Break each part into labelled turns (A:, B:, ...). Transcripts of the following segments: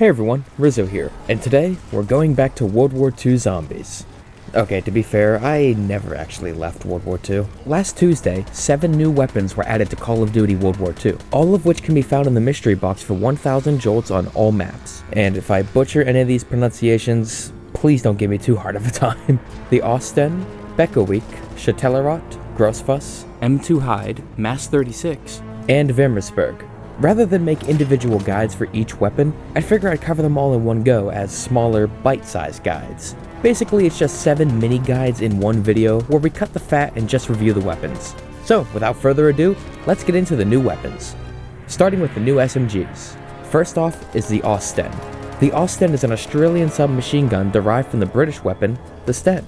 A: Hey everyone, Rizzo here, and today we're going back to World War II zombies. Okay, to be fair, I never actually left World War II. Last Tuesday, 7 new weapons were added to Call of Duty World War II, all of which can be found in the mystery box for 1,000 jolts on all maps. And if I butcher any of these pronunciations, please don't give me too hard of a time. The Austen, Bechowic, Chatellerault, Grossfuss, M2 Hyde, Mass 36, and Wimmersperg. Rather than make individual guides for each weapon, I figured I'd cover them all in one go as smaller, bite-sized guides. Basically, it's just 7 mini guides in one video where we cut the fat and just review the weapons. So, without further ado, let's get into the new weapons. Starting with the new SMGs. First off is the Austen. The Austen is an Australian submachine gun derived from the British weapon, the Sten.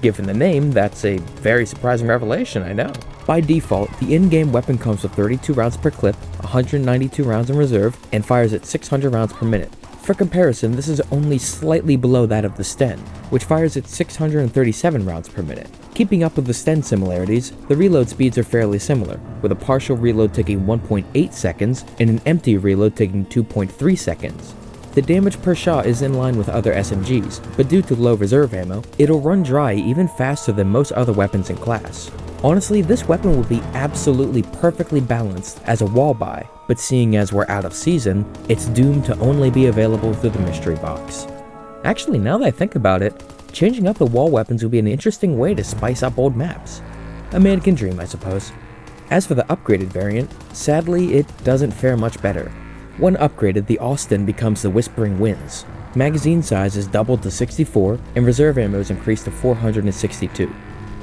A: Given the name, that's a very surprising revelation, I know. By default, the in-game weapon comes with 32 rounds per clip, 192 rounds in reserve, and fires at 600 rounds per minute. For comparison, this is only slightly below that of the Sten, which fires at 637 rounds per minute. Keeping up with the Sten similarities, the reload speeds are fairly similar, with a partial reload taking 1.8 seconds and an empty reload taking 2.3 seconds. The damage per shot is in line with other SMGs, but due to low reserve ammo, it'll run dry even faster than most other weapons in class. Honestly, this weapon would be absolutely perfectly balanced as a wall buy, but seeing as we're out of season, it's doomed to only be available through the mystery box. Actually, now that I think about it, changing up the wall weapons would be an interesting way to spice up old maps. A man can dream, I suppose. As for the upgraded variant, sadly it doesn't fare much better. When upgraded, the Austen becomes the Whispering Winds. Magazine size is doubled to 64, and reserve ammo is increased to 462.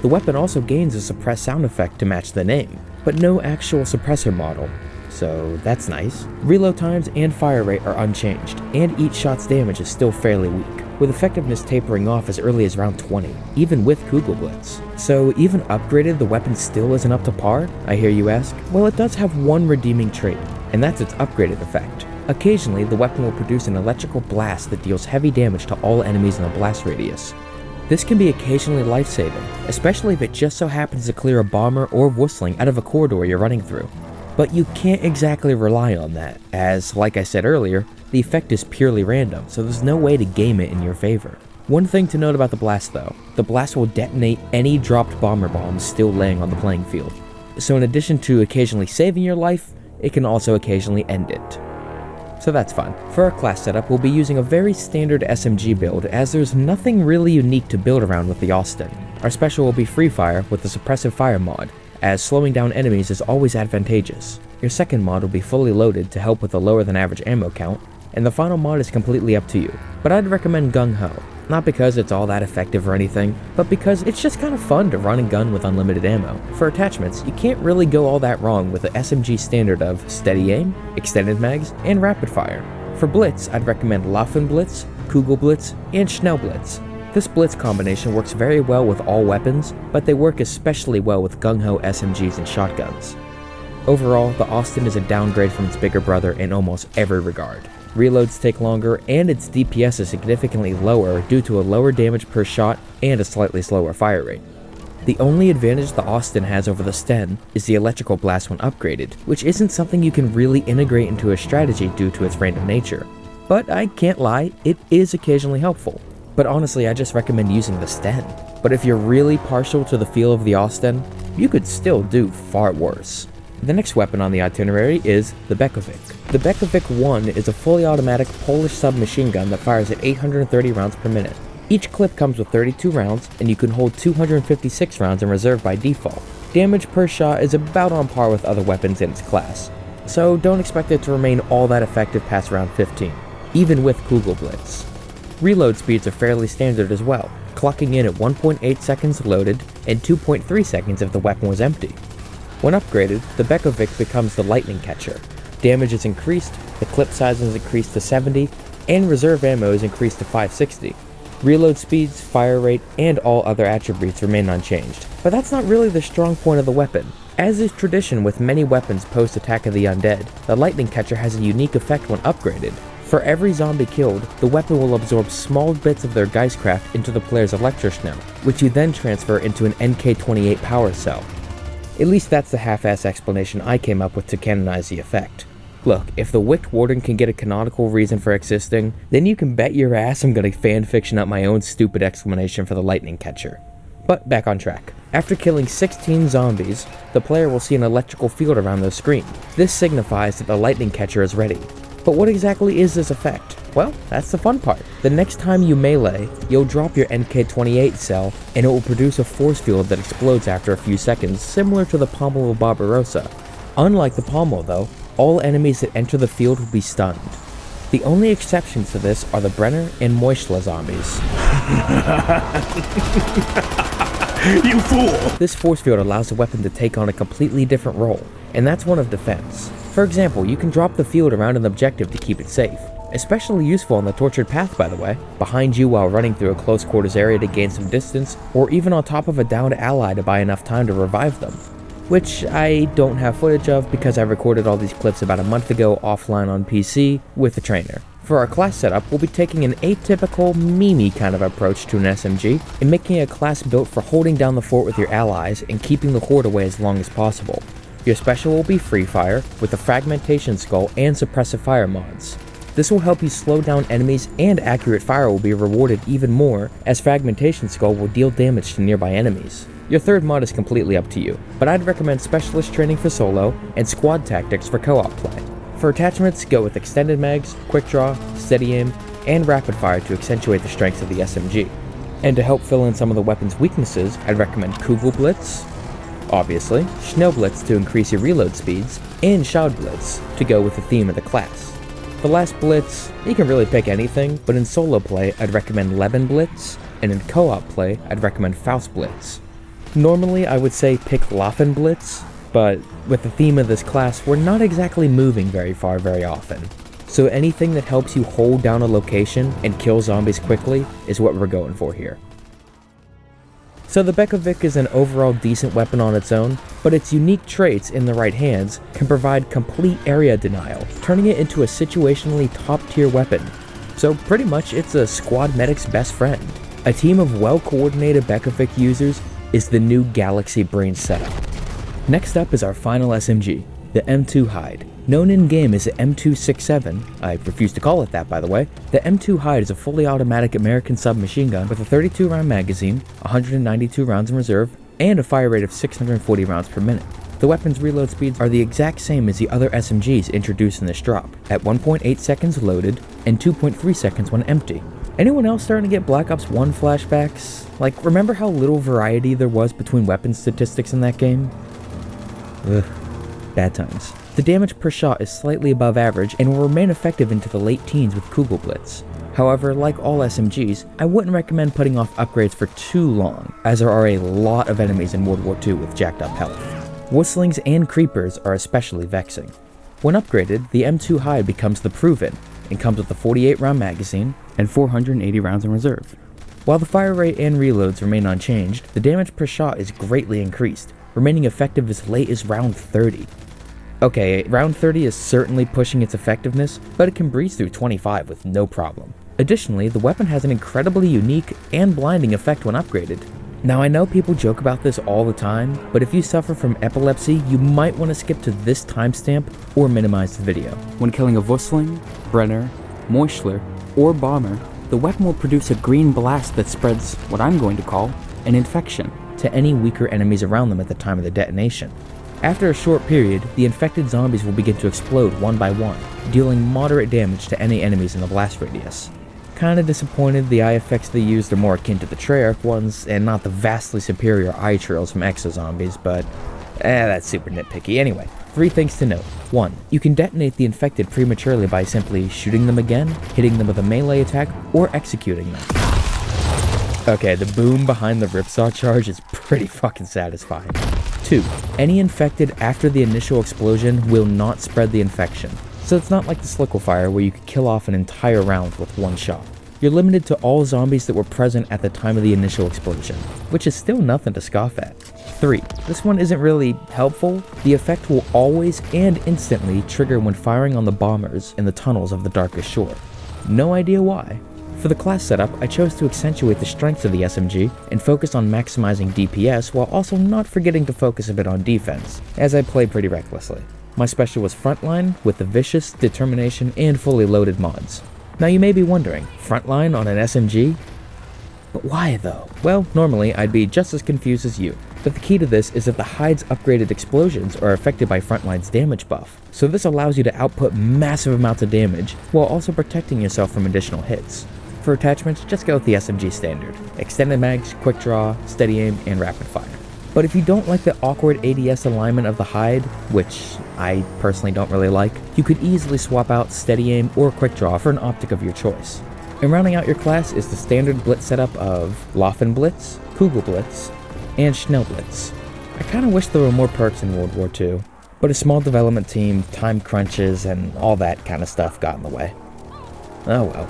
A: The weapon also gains a suppressed sound effect to match the name, but no actual suppressor model, so that's nice. Reload times and fire rate are unchanged, and each shot's damage is still fairly weak, with effectiveness tapering off as early as round 20, even with Kugelblitz. So even upgraded, the weapon still isn't up to par, I hear you ask? Well, it does have one redeeming trait, and that's its upgraded effect. Occasionally, the weapon will produce an electrical blast that deals heavy damage to all enemies in a blast radius. This can be occasionally life-saving, especially if it just so happens to clear a bomber or whistling out of a corridor you're running through. But you can't exactly rely on that, as, like I said earlier, the effect is purely random, so there's no way to game it in your favor. One thing to note about the blast though, the blast will detonate any dropped bomber bombs still laying on the playing field. So in addition to occasionally saving your life, it can also occasionally end it. So that's fun. For our class setup, we'll be using a very standard SMG build, as there's nothing really unique to build around with the Austen. Our special will be free fire with the suppressive fire mod, as slowing down enemies is always advantageous. Your second mod will be fully loaded to help with a lower than average ammo count, and the final mod is completely up to you. But I'd recommend Gung Ho. Not because it's all that effective or anything, but because it's just kind of fun to run and gun with unlimited ammo. For attachments, you can't really go all that wrong with the SMG standard of steady aim, extended mags, and rapid fire. For blitz, I'd recommend Laufenblitz, Kugelblitz, and Schnellblitz. This blitz combination works very well with all weapons, but they work especially well with Gung Ho SMGs and shotguns. Overall, the Austen is a downgrade from its bigger brother in almost every regard. Reloads take longer, and its DPS is significantly lower due to a lower damage per shot and a slightly slower fire rate. The only advantage the Austen has over the Sten is the electrical blast when upgraded, which isn't something you can really integrate into a strategy due to its random nature. But I can't lie, it is occasionally helpful. But honestly, I just recommend using the Sten. But if you're really partial to the feel of the Austen, you could still do far worse. The next weapon on the itinerary is the Bechowic. The Bechowic 1 is a fully automatic Polish submachine gun that fires at 830 rounds per minute. Each clip comes with 32 rounds, and you can hold 256 rounds in reserve by default. Damage per shot is about on par with other weapons in its class, so don't expect it to remain all that effective past round 15, even with Kugelblitz. Reload speeds are fairly standard as well, clocking in at 1.8 seconds loaded and 2.3 seconds if the weapon was empty. When upgraded, the Bechowic becomes the lightning catcher. Damage is increased, the clip size is increased to 70, and reserve ammo is increased to 560. Reload speeds, fire rate, and all other attributes remain unchanged. But that's not really the strong point of the weapon. As is tradition with many weapons post Attack of the Undead, the lightning catcher has a unique effect when upgraded. For every zombie killed, the weapon will absorb small bits of their Geistkraft into the player's Electroschnell, which you then transfer into an NK-28 power cell. At least that's the half-ass explanation I came up with to canonize the effect. Look, if the Wicked Warden can get a canonical reason for existing, then you can bet your ass I'm gonna fanfiction up my own stupid explanation for the lightning catcher. But back on track. After killing 16 zombies, the player will see an electrical field around their screen. This signifies that the lightning catcher is ready. But what exactly is this effect? Well, that's the fun part. The next time you melee, you'll drop your NK-28 cell, and it will produce a force field that explodes after a few seconds, similar to the pommel of Barbarossa. Unlike the pommel though, all enemies that enter the field will be stunned. The only exceptions to this are the Brenner and Moischla zombies.
B: You fool!
A: This force field allows the weapon to take on a completely different role, and that's one of defense. For example, you can drop the field around an objective to keep it safe. Especially useful on the tortured path, by the way, behind you while running through a close quarters area to gain some distance, or even on top of a downed ally to buy enough time to revive them. Which I don't have footage of because I recorded all these clips about a month ago offline on PC with the trainer. For our class setup, we'll be taking an atypical, meme kind of approach to an SMG, and making a class built for holding down the fort with your allies and keeping the horde away as long as possible. Your special will be Free Fire, with the Fragmentation Skull and Suppressive Fire mods. This will help you slow down enemies, and accurate fire will be rewarded even more, as Fragmentation Skull will deal damage to nearby enemies. Your third mod is completely up to you, but I'd recommend Specialist Training for solo, and Squad Tactics for co-op play. For attachments, go with Extended Mags, Quick Draw, Steady Aim, and Rapid Fire to accentuate the strengths of the SMG. And to help fill in some of the weapon's weaknesses, I'd recommend Kugelblitz, obviously, Schnellblitz to increase your reload speeds, and Schaudblitz to go with the theme of the class. The last Blitz, you can really pick anything, but in solo play, I'd recommend Lebenblitz, and in co-op play, I'd recommend Faustblitz. Normally, I would say pick Laufenblitz, but with the theme of this class, we're not exactly moving very far very often. So anything that helps you hold down a location and kill zombies quickly is what we're going for here. So the Bechowic is an overall decent weapon on its own, but its unique traits in the right hands can provide complete area denial, turning it into a situationally top-tier weapon. So pretty much it's a squad medic's best friend. A team of well-coordinated Bechowic users is the new Galaxy Brain setup. Next up is our final SMG, the M2 Hyde. Known in-game as the M267, I refuse to call it that by the way, the M2 Hyde is a fully automatic American submachine gun with a 32-round magazine, 192 rounds in reserve, and a fire rate of 640 rounds per minute. The weapon's reload speeds are the exact same as the other SMGs introduced in this drop, at 1.8 seconds loaded and 2.3 seconds when empty. Anyone else starting to get Black Ops 1 flashbacks? Like, remember how little variety there was between weapon statistics in that game? Ugh, bad times. The damage per shot is slightly above average and will remain effective into the late teens with Kugelblitz. However, like all SMGs, I wouldn't recommend putting off upgrades for too long, as there are a lot of enemies in World War II with jacked up health. Whistlings and creepers are especially vexing. When upgraded, the M2 Hyde becomes the Proven, and comes with a 48-round magazine and 480 rounds in reserve. While the fire rate and reloads remain unchanged, the damage per shot is greatly increased, remaining effective as late as round 30. Okay, round 30 is certainly pushing its effectiveness, but it can breeze through 25 with no problem. Additionally, the weapon has an incredibly unique and blinding effect when upgraded. Now I know people joke about this all the time, but if you suffer from epilepsy, you might want to skip to this timestamp or minimize the video. When killing a Wussling, Brenner, Moischler, or Bomber, the weapon will produce a green blast that spreads what I'm going to call an infection to any weaker enemies around them at the time of the detonation. After a short period, the infected zombies will begin to explode one by one, dealing moderate damage to any enemies in the blast radius. Kinda disappointed the eye effects they used are more akin to the Treyarch ones, and not the vastly superior eye trails from Exozombies, but that's super nitpicky. Anyway, 3 things to note. 1. You can detonate the infected prematurely by simply shooting them again, hitting them with a melee attack, or executing them. Okay, the boom behind the Ripsaw charge is pretty fucking satisfying. 2. Any infected after the initial explosion will not spread the infection. So it's not like the Sliquifire where you could kill off an entire round with one shot. You're limited to all zombies that were present at the time of the initial explosion, which is still nothing to scoff at. 3. This one isn't really helpful. The effect will always and instantly trigger when firing on the bombers in the tunnels of the Darkest Shore. No idea why. For the class setup, I chose to accentuate the strengths of the SMG and focus on maximizing DPS while also not forgetting to focus a bit on defense, as I play pretty recklessly. My special was Frontline with the Vicious, Determination, and Fully Loaded mods. Now you may be wondering, Frontline on an SMG? But why though? Well, normally I'd be just as confused as you, but the key to this is that the Hyde's upgraded explosions are affected by Frontline's damage buff, so this allows you to output massive amounts of damage while also protecting yourself from additional hits. For attachments, just go with the SMG standard: extended mags, quick draw, steady aim, and rapid fire. But if you don't like the awkward ADS alignment of the Hyde, which I personally don't really like, you could easily swap out steady aim or quick draw for an optic of your choice. And rounding out your class is the standard blitz setup of Laufenblitz, Kugelblitz, and Schnellblitz. I kinda wish there were more perks in World War II, but a small development team, time crunches, and all that kinda stuff got in the way. Oh well.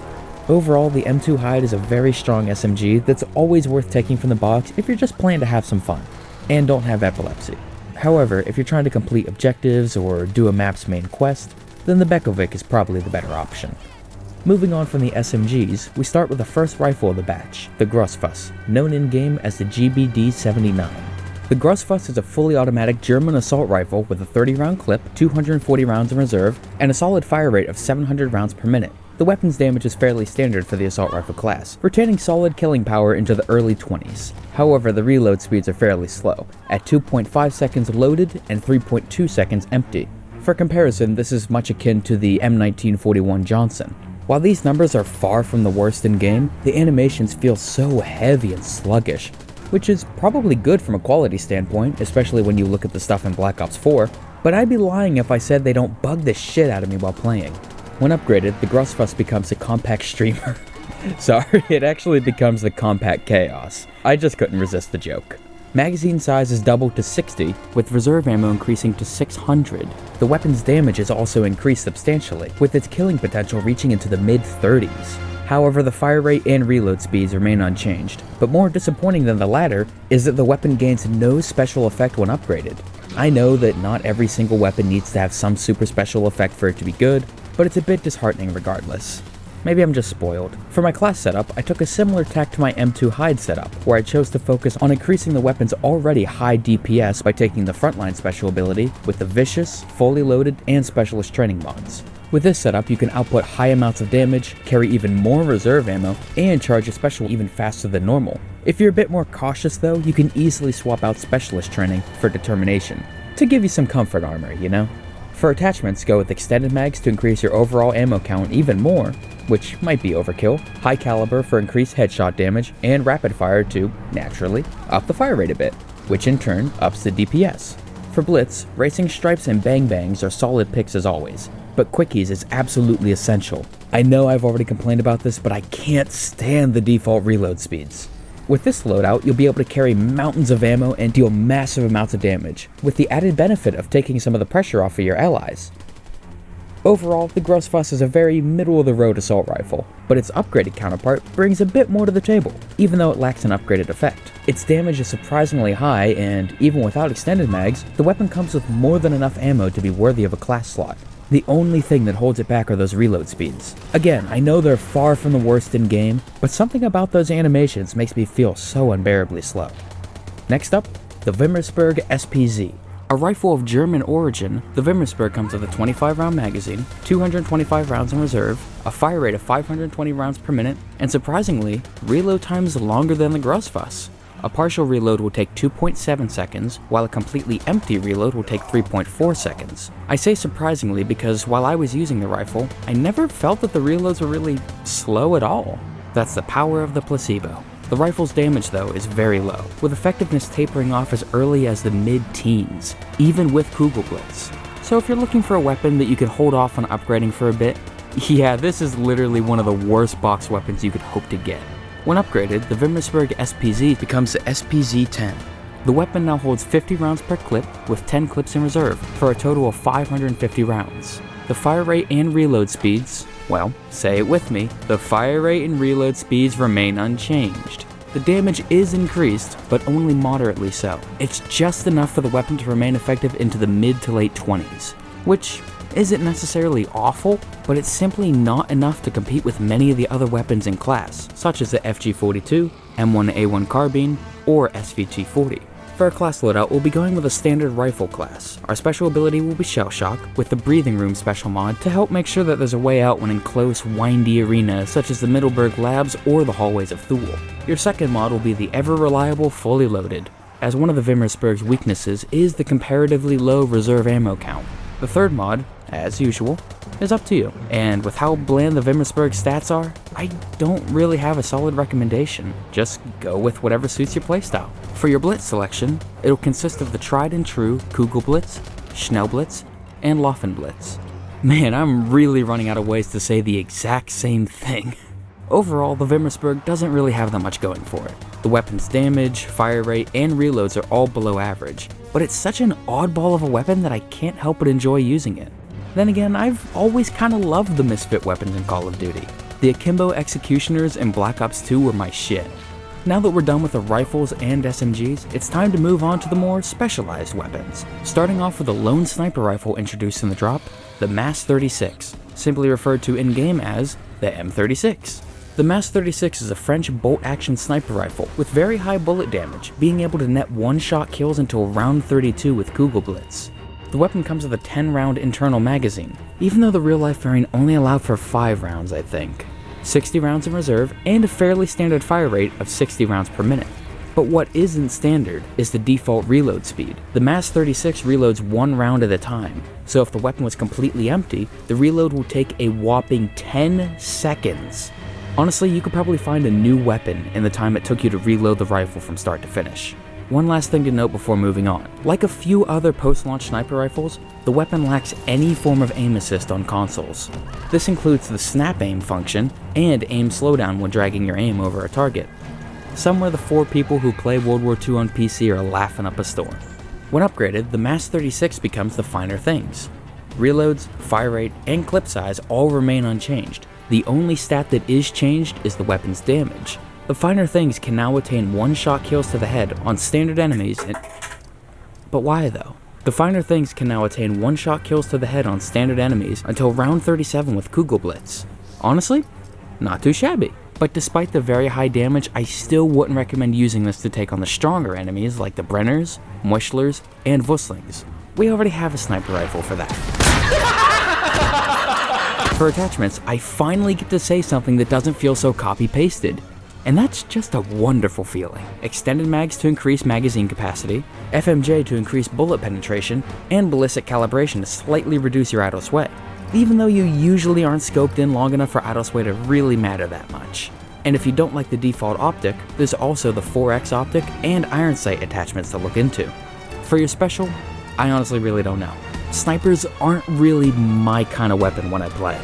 A: Overall, the M2 Hyde is a very strong SMG that's always worth taking from the box if you're just planning to have some fun, and don't have epilepsy. However, if you're trying to complete objectives or do a map's main quest, then the Bechowic is probably the better option. Moving on from the SMGs, we start with the first rifle of the batch, the Grossfuss, known in-game as the GBD-79. The Grossfuss is a fully automatic German assault rifle with a 30-round clip, 240 rounds in reserve, and a solid fire rate of 700 rounds per minute. The weapon's damage is fairly standard for the assault rifle class, retaining solid killing power into the early 20s. However, the reload speeds are fairly slow, at 2.5 seconds loaded and 3.2 seconds empty. For comparison, this is much akin to the M1941 Johnson. While these numbers are far from the worst in-game, the animations feel so heavy and sluggish, which is probably good from a quality standpoint, especially when you look at the stuff in Black Ops 4, but I'd be lying if I said they don't bug the shit out of me while playing. When upgraded, the Grossfuss becomes a compact streamer. Sorry, it actually becomes the compact chaos. I just couldn't resist the joke. Magazine size is doubled to 60, with reserve ammo increasing to 600. The weapon's damage is also increased substantially, with its killing potential reaching into the mid-30s. However, the fire rate and reload speeds remain unchanged, but more disappointing than the latter is that the weapon gains no special effect when upgraded. I know that not every single weapon needs to have some super special effect for it to be good, but it's a bit disheartening regardless. Maybe I'm just spoiled. For my class setup, I took a similar tack to my M2 Hyde setup, where I chose to focus on increasing the weapon's already high DPS by taking the Frontline special ability with the Vicious, Fully Loaded, and Specialist Training mods. With this setup, you can output high amounts of damage, carry even more reserve ammo, and charge a special even faster than normal. If you're a bit more cautious though, you can easily swap out Specialist Training for Determination, to give you some comfort armor, you know? For attachments, go with extended mags to increase your overall ammo count even more, which might be overkill, high caliber for increased headshot damage, and rapid fire to, naturally, up the fire rate a bit, which in turn ups the DPS. For blitz, racing stripes and bang bangs are solid picks as always, but quickies is absolutely essential. I know I've already complained about this, but I can't stand the default reload speeds. With this loadout, you'll be able to carry mountains of ammo and deal massive amounts of damage, with the added benefit of taking some of the pressure off of your allies. Overall, the Grossfuss is a very middle-of-the-road assault rifle, but its upgraded counterpart brings a bit more to the table, even though it lacks an upgraded effect. Its damage is surprisingly high, and even without extended mags, the weapon comes with more than enough ammo to be worthy of a class slot. The only thing that holds it back are those reload speeds. Again, I know they're far from the worst in game, but something about those animations makes me feel so unbearably slow. Next up, the Wimmersperg SPZ. A rifle of German origin, the Wimmersperg comes with a 25-round magazine, 225 rounds in reserve, a fire rate of 520 rounds per minute, and surprisingly, reload time is longer than the Grossfuss. A partial reload will take 2.7 seconds, while a completely empty reload will take 3.4 seconds. I say surprisingly because while I was using the rifle, I never felt that the reloads were really slow at all. That's the power of the placebo. The rifle's damage though is very low, with effectiveness tapering off as early as the mid-teens, even with Kugelblitz. So if you're looking for a weapon that you can hold off on upgrading for a bit, yeah, this is literally one of the worst box weapons you could hope to get. When upgraded, the Wimmersperg SPZ becomes the SPZ-10. The weapon now holds 50 rounds per clip, with 10 clips in reserve, for a total of 550 rounds. The fire rate and reload speeds, well, say it with me, the fire rate and reload speeds remain unchanged. The damage is increased, but only moderately so. It's just enough for the weapon to remain effective into the mid to late 20s, which isn't necessarily awful, but it's simply not enough to compete with many of the other weapons in class, such as the FG42, M1A1 carbine, or SVT40. For our class loadout, we'll be going with a standard rifle class. Our special ability will be Shell Shock, with the Breathing Room special mod to help make sure that there's a way out when in close, windy arenas such as the Middleburg Labs or the hallways of Thule. Your second mod will be the ever-reliable Fully Loaded, as one of the Wimmersperg's weaknesses is the comparatively low reserve ammo count. The third mod, as usual, is up to you, and with how bland the Wimmersperg stats are, I don't really have a solid recommendation. Just go with whatever suits your playstyle. For your Blitz selection, it'll consist of the tried and true Kugelblitz, Schnellblitz, and Laufenblitz. Man, I'm really running out of ways to say the exact same thing. Overall, the Wimmersperg doesn't really have that much going for it. The weapon's damage, fire rate, and reloads are all below average, but it's such an oddball of a weapon that I can't help but enjoy using it. Then again, I've always kinda loved the misfit weapons in Call of Duty. The Akimbo Executioners and Black Ops 2 were my shit. Now that we're done with the rifles and SMGs, it's time to move on to the more specialized weapons. Starting off with the lone sniper rifle introduced in the drop, the MAS 36, simply referred to in-game as the M36. The MAS 36 is a French bolt-action sniper rifle with very high bullet damage, being able to net one-shot kills until round 32 with Kugelblitz. The weapon comes with a 10-round internal magazine, even though the real-life variant only allowed for 5 rounds, I think. 60 rounds in reserve, and a fairly standard fire rate of 60 rounds per minute. But what isn't standard is the default reload speed. The MAS 36 reloads 1 round at a time, so if the weapon was completely empty, the reload will take a whopping 10 seconds. Honestly, you could probably find a new weapon in the time it took you to reload the rifle from start to finish. One last thing to note before moving on. Like a few other post-launch sniper rifles, the weapon lacks any form of aim assist on consoles. This includes the snap aim function and aim slowdown when dragging your aim over a target. Somewhere the 4 people who play World War II on PC are laughing up a storm. When upgraded, the MAS 36 becomes the finer things. Reloads, fire rate, and clip size all remain unchanged. The only stat that is changed is the weapon's damage. The finer things can now attain one-shot kills to the head on standard enemies But why though? The finer things can now attain one-shot kills to the head on standard enemies until round 37 with Kugelblitz. Honestly, not too shabby. But despite the very high damage, I still wouldn't recommend using this to take on the stronger enemies like the Brenners, Moischlers, and Wusslings. We already have a sniper rifle for that. For attachments, I finally get to say something that doesn't feel so copy-pasted. And that's just a wonderful feeling. Extended mags to increase magazine capacity, FMJ to increase bullet penetration, and ballistic calibration to slightly reduce your idle sway, even though you usually aren't scoped in long enough for idle sway to really matter that much. And if you don't like the default optic, there's also the 4X optic and iron sight attachments to look into. For your special, I honestly really don't know. Snipers aren't really my kind of weapon when I play,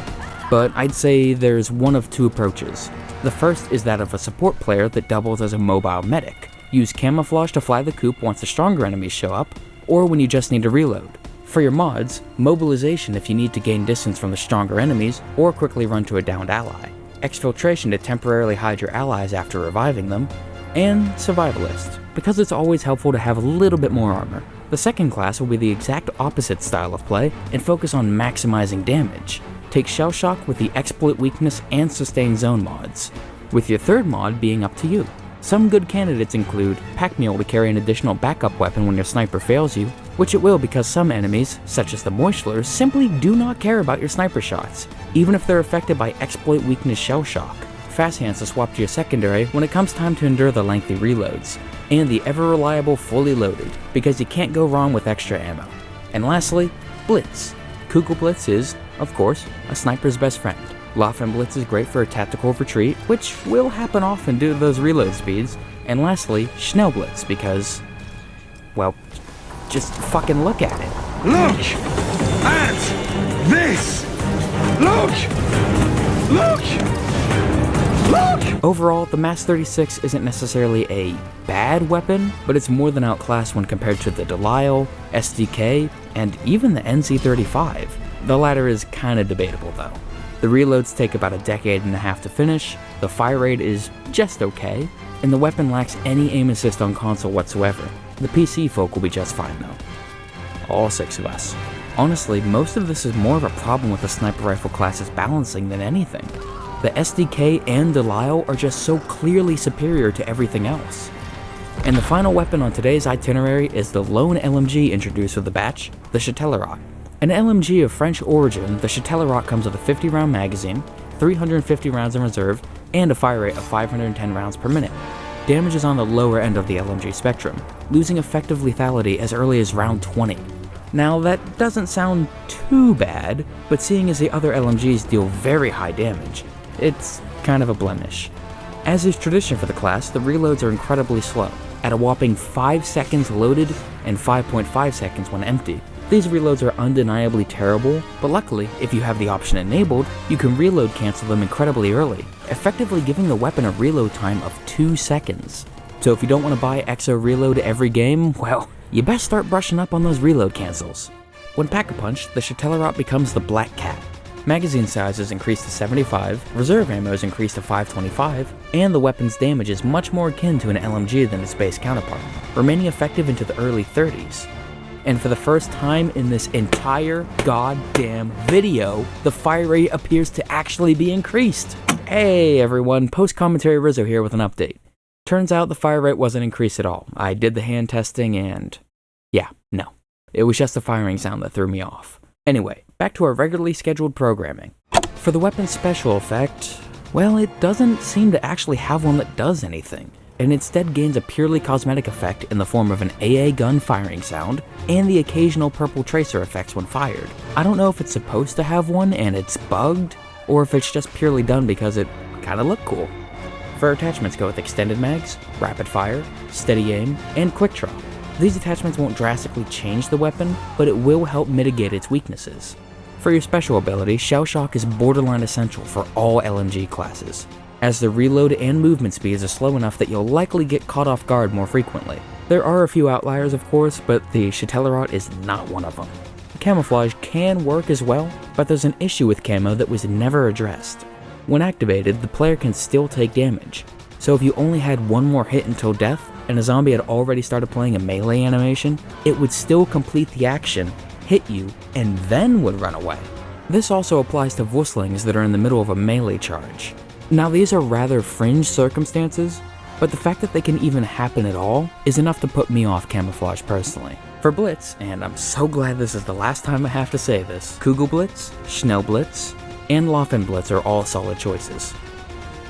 A: but I'd say there's one of 2 approaches. The first is that of a support player that doubles as a mobile medic. Use camouflage to fly the coop once the stronger enemies show up, or when you just need to reload. For your mods, mobilization if you need to gain distance from the stronger enemies, or quickly run to a downed ally. Exfiltration to temporarily hide your allies after reviving them, and survivalist, because it's always helpful to have a little bit more armor. The second class will be the exact opposite style of play and focus on maximizing damage. Take Shell Shock with the Exploit Weakness and Sustain Zone mods, with your third mod being up to you. Some good candidates include Pack Mule to carry an additional backup weapon when your sniper fails you, which it will because some enemies, such as the Moischlers, simply do not care about your sniper shots, even if they're affected by Exploit Weakness Shell Shock. Fast hands to swap to your secondary when it comes time to endure the lengthy reloads, and the ever-reliable Fully Loaded, because you can't go wrong with extra ammo. And lastly, Blitz. Kugelblitz is, of course, a sniper's best friend. Laufenblitz is great for a tactical retreat, which will happen often due to those reload speeds. And lastly, Schnellblitz, because, well, just fucking look at it.
B: Look at this! Look!
A: Overall, the MAS 36 isn't necessarily a bad weapon, but it's more than outclassed when compared to the Delisle, SDK, and even the NC35. The latter is kinda debatable though. The reloads take about a decade and a half to finish, the fire rate is just okay, and the weapon lacks any aim assist on console whatsoever. The PC folk will be just fine though. All 6 of us. Honestly, most of this is more of a problem with the sniper rifle class's balancing than anything. The SDK and Delisle are just so clearly superior to everything else. And the final weapon on today's itinerary is the lone LMG introduced with the batch, the Chatellerault. An LMG of French origin, the Chatellerault comes with a 50-round magazine, 350 rounds in reserve, and a fire rate of 510 rounds per minute. Damage is on the lower end of the LMG spectrum, losing effective lethality as early as round 20. Now that doesn't sound too bad, but seeing as the other LMGs deal very high damage, it's kind of a blemish. As is tradition for the class, the reloads are incredibly slow, at a whopping 5 seconds loaded and 5.5 seconds when empty. These reloads are undeniably terrible, but luckily, if you have the option enabled, you can reload cancel them incredibly early, effectively giving the weapon a reload time of 2 seconds. So if you don't want to buy Exo Reload every game, well, you best start brushing up on those reload cancels. When Pack-a-Punch, the Chatellerault becomes the Black Cat. Magazine size is increased to 75, reserve ammo is increased to 525, and the weapon's damage is much more akin to an LMG than its base counterpart, remaining effective into the early 30s. And for the first time in this entire goddamn video, the fire rate appears to actually be increased. Hey everyone, post-commentary Rizzo here with an update. Turns out the fire rate wasn't increased at all. I did the hand testing and yeah, no. It was just the firing sound that threw me off. Anyway, back to our regularly scheduled programming. For the weapon's special effect, well, it doesn't seem to actually have one that does anything, and instead gains a purely cosmetic effect in the form of an AA gun firing sound, and the occasional purple tracer effects when fired. I don't know if it's supposed to have one and it's bugged, or if it's just purely done because it kinda looked cool. For attachments go with extended mags, rapid fire, steady aim, and quick draw. These attachments won't drastically change the weapon, but it will help mitigate its weaknesses. For your special ability, Shell Shock is borderline essential for all LMG classes, as the reload and movement speeds are slow enough that you'll likely get caught off guard more frequently. There are a few outliers of course, but the Chatellerault is not one of them. Camouflage can work as well, but there's an issue with camo that was never addressed. When activated, the player can still take damage, so if you only had one more hit until death, and a zombie had already started playing a melee animation, it would still complete the action, hit you, and then would run away. This also applies to Wusslings that are in the middle of a melee charge. Now these are rather fringe circumstances, but the fact that they can even happen at all is enough to put me off camouflage personally. For Blitz, and I'm so glad this is the last time I have to say this, Kugelblitz, Schnellblitz, and Laufenblitz are all solid choices.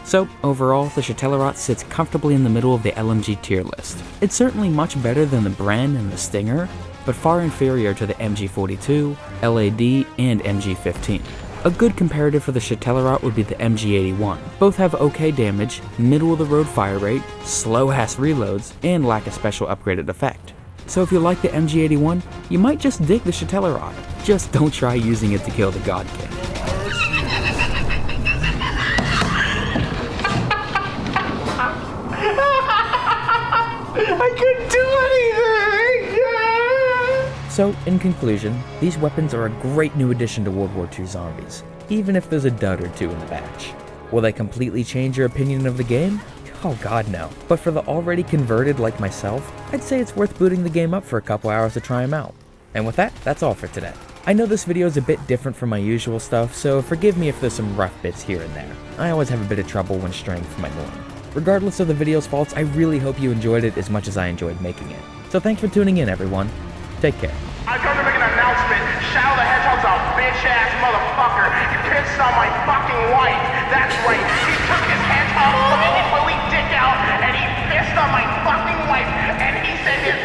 A: So, overall, the Chatellerault sits comfortably in the middle of the LMG tier list. It's certainly much better than the Bren and the Stinger, but far inferior to the MG42, LAD, and MG15. A good comparative for the Chatellerault would be the MG81. Both have okay damage, middle-of-the-road fire rate, slow-ass reloads, and lack a special upgraded effect. So if you like the MG81, you might just dig the Chatellerault. Just don't try using it to kill the God King.
B: I couldn't do anything!
A: So, in conclusion, these weapons are a great new addition to World War II zombies, even if there's a dud or two in the batch. Will they completely change your opinion of the game? Oh god no. But for the already converted like myself, I'd say it's worth booting the game up for a couple hours to try them out. And with that, that's all for today. I know this video is a bit different from my usual stuff, so forgive me if there's some rough bits here and there. I always have a bit of trouble when straying from my norm. Regardless of the video's faults, I really hope you enjoyed it as much as I enjoyed making it. So thanks for tuning in, everyone. Take care.
C: I come to make an announcement. Shadow the Hedgehog's a bitch-ass motherfucker. He pissed on my fucking wife. That's right. He took his hedgehog fucking willy dick out and he pissed on my fucking wife. And he said his